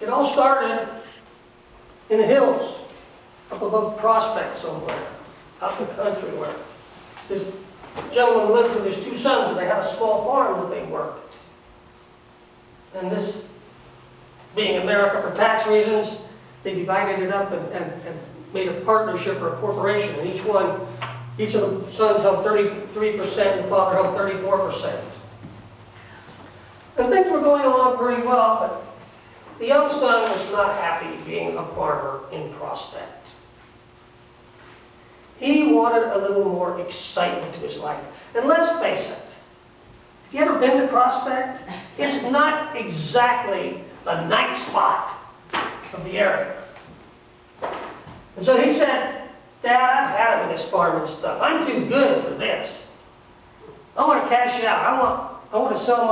It all started in the hills, up above Prospect somewhere, out in the country where this gentleman lived with his two sons, and they had a small farm that they worked. And this, being America for tax reasons, they divided it up and made a partnership or a corporation. And each of the sons held 33%, and the father held 34%. And things were going along pretty well, but the young son was not happy being a farmer in Prospect. He wanted a little more excitement to his life. And let's face it, have you ever been to Prospect? It's not exactly the night spot of the area. And so he said, Dad, I've had it with this farming stuff. I'm too good for this. I want to cash out. I want to sell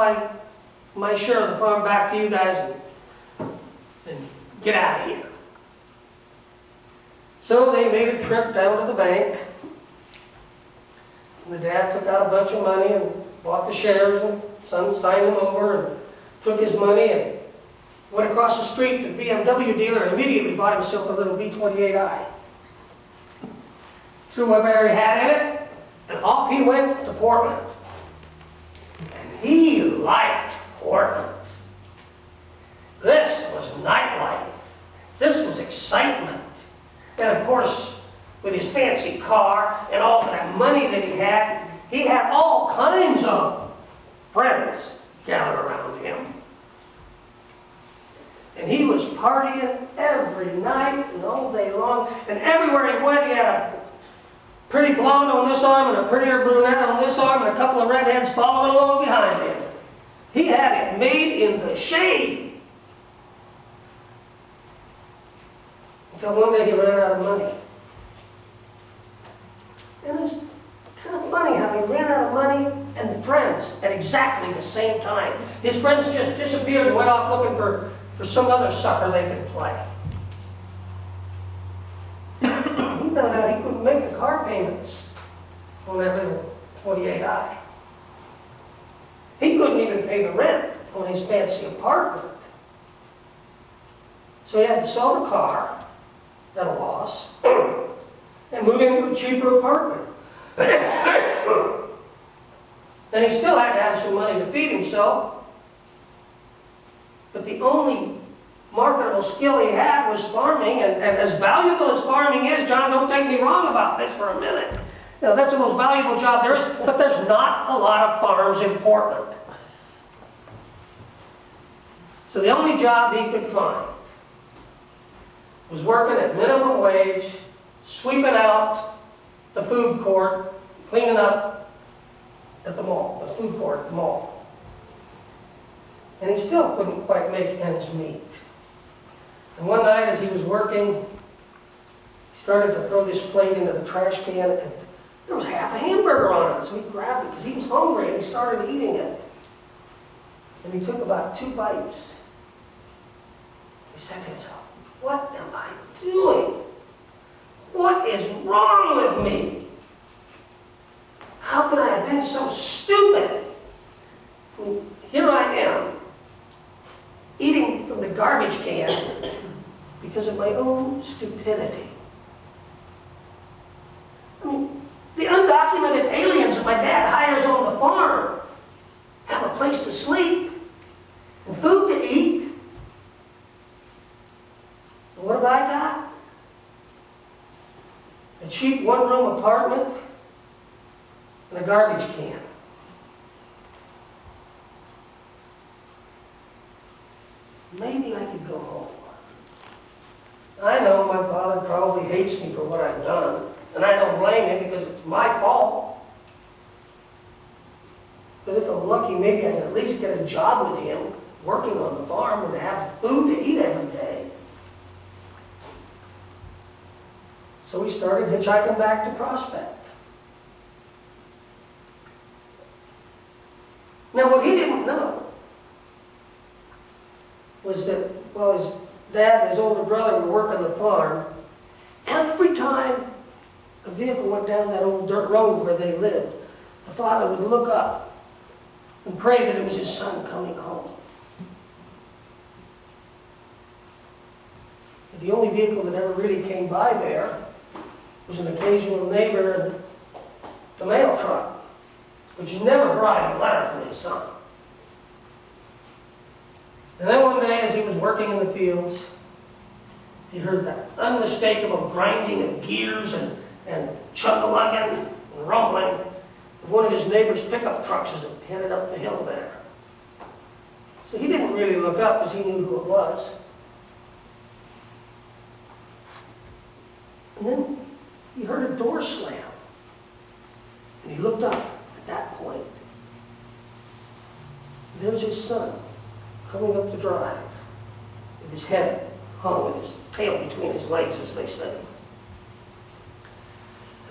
my share of the farm back to you guys and get out of here. So they made a trip down to the bank. And the dad took out a bunch of money and bought the shares, and the son signed them over and took his money and went across the street to the BMW dealer and immediately bought himself a little V28i. Threw whatever he had in it, and off he went to Portland. And he liked Portland. This was nightlife. This was excitement. And of course, with his fancy car and all that money that he had all kinds of friends gathered around him. And he was partying every night and all day long. And everywhere he went, he had a pretty blonde on this arm and a prettier brunette on this arm and a couple of redheads following along behind him. He had it made in the shade. Until one day he ran out of money. And it's kind of funny how he ran out of money and friends at exactly the same time. His friends just disappeared and went off looking for some other sucker they could play. He found out he couldn't make the car payments on that little 28i. He couldn't even pay the rent on his fancy apartment. So he had to sell the car at a loss and move into a cheaper apartment. And he still had to have some money to feed himself. But the only marketable skill he had was farming, and as valuable as farming is, John, don't take me wrong about this for a minute. You know, that's the most valuable job there is, but there's not a lot of farms in Portland. So the only job he could find was working at minimum wage, sweeping out the food court, cleaning up at the mall, the food court at the mall. And he still couldn't quite make ends meet. And one night as he was working, he started to throw this plate into the trash can, and there was half a hamburger on it. So he grabbed it because he was hungry, and he started eating it. And he took about 2 bites. He said to himself, "What am I doing? What is wrong with me? How could I have been so stupid? And here I am, eating from the garbage can because of my own stupidity." I mean, the undocumented aliens that my dad hires on the farm have a place to sleep and food to eat. And what have I got? A cheap one-room apartment and a garbage can. Maybe I could go home. I know my father probably hates me for what I've done, and I don't blame him because it's my fault. But if I'm lucky, maybe I can at least get a job with him, working on the farm, and have food to eat every day. So we started hitchhiking back to Prospect. Now what he didn't know was that while his dad and his older brother were working the farm, every time a vehicle went down that old dirt road where they lived, the father would look up and pray that it was his son coming home. the only vehicle that ever really came by there was an occasional neighbor and the mail truck, which never brought him a letter from his son. And then one day, as he was working in the fields, he heard that unmistakable grinding of gears and chug-a-lugging and rumbling of one of his neighbor's pickup trucks as it headed up the hill there. So he didn't really look up because he knew who it was. And then he heard a door slam. And he looked up at that point. And there was his son coming up the drive with his head hung with his tail between his legs, as they say.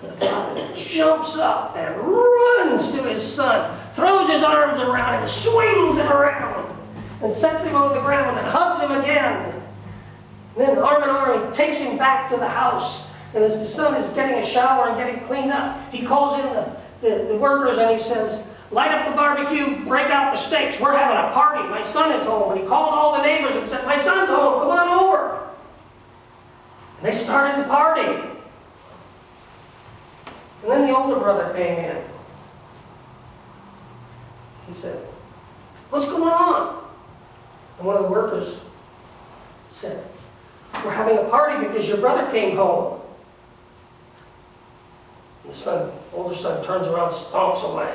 And the father jumps up and runs to his son, throws his arms around him, swings him around, and sets him on the ground and hugs him again. And then arm in arm, he takes him back to the house. And as the son is getting a shower and getting cleaned up, he calls in the workers and he says, "Light up the barbecue, break out the steaks. We're having a party. My son is home." And he called all the neighbors and said, "My son's home. Come on over." And they started the party. And then the older brother came in. He said, "What's going on?" And one of the workers said, "We're having a party because your brother came home." And the older son turns around and stomps away.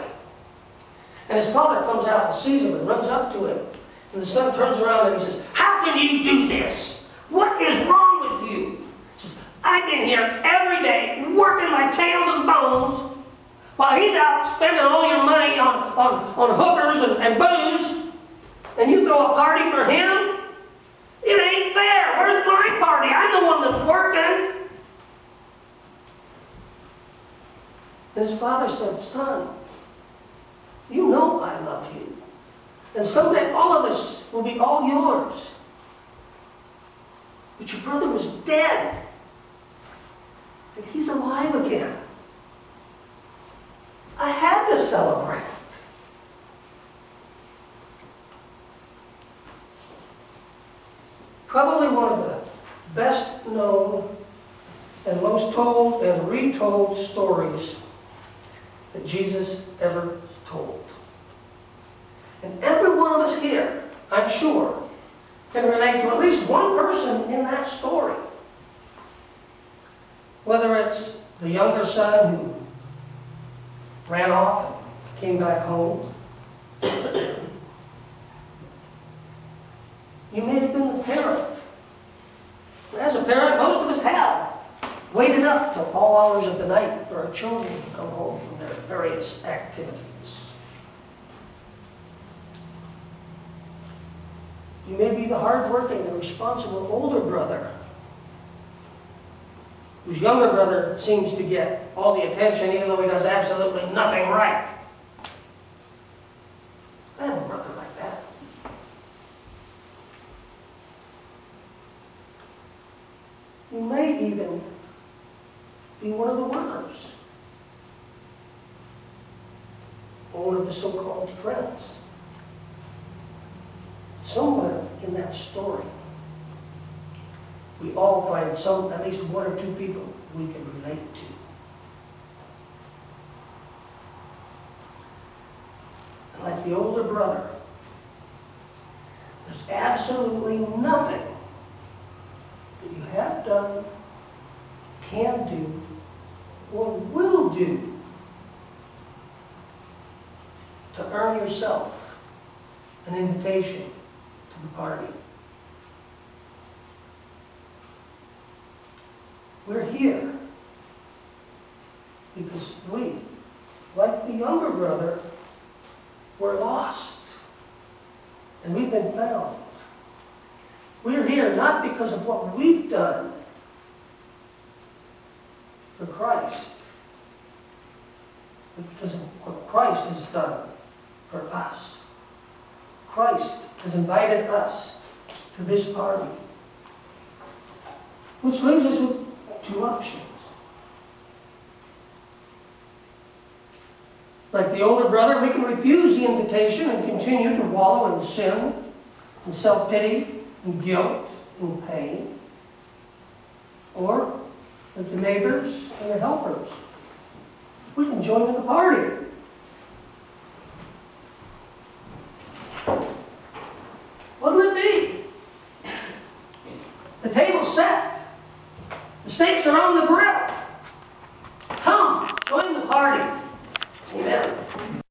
And his father comes out and sees him and runs up to him. And the son turns around and he says, "How can you do this? What is wrong with you?" He says, "I've been here every day working my tail to the bones while he's out spending all your money on hookers and booze, and you throw a party for him? It ain't fair. Where's my party? I'm the one that's working." And his father said, "Son, you know I love you. And someday all of this will be all yours. But your brother was dead. And he's alive again. I had to celebrate." Probably one of the best known and most told and retold stories that Jesus ever told. And every one of us here, I'm sure, can relate to at least one person in that story. Whether it's the younger son who ran off and came back home. You may have been the parent. As a parent, most of us have waited up till all hours of the night for our children to come home from their various activities. You may be the hard-working and responsible older brother whose younger brother seems to get all the attention even though he does absolutely nothing right. I have a brother like that. You may even be one of the workers, or one of the so-called friends. Somewhere in that story, we all find at least one or two people we can relate to. And like the older brother, there's absolutely nothing that you have done, can do, or will do to earn yourself an invitation to the party. We're here because we, like the younger brother, were lost and we've been found. We're here not because of what we've done for Christ, but because of what Christ has done for us. Christ has invited us to this party, which leaves us with two options. Like the older brother, we can refuse the invitation and continue to wallow in sin and self-pity and guilt and pain. or with the neighbors and the helpers. We can join in the party. What'll it be? The table's set. The steaks are on the grill. Come, join the party. Amen.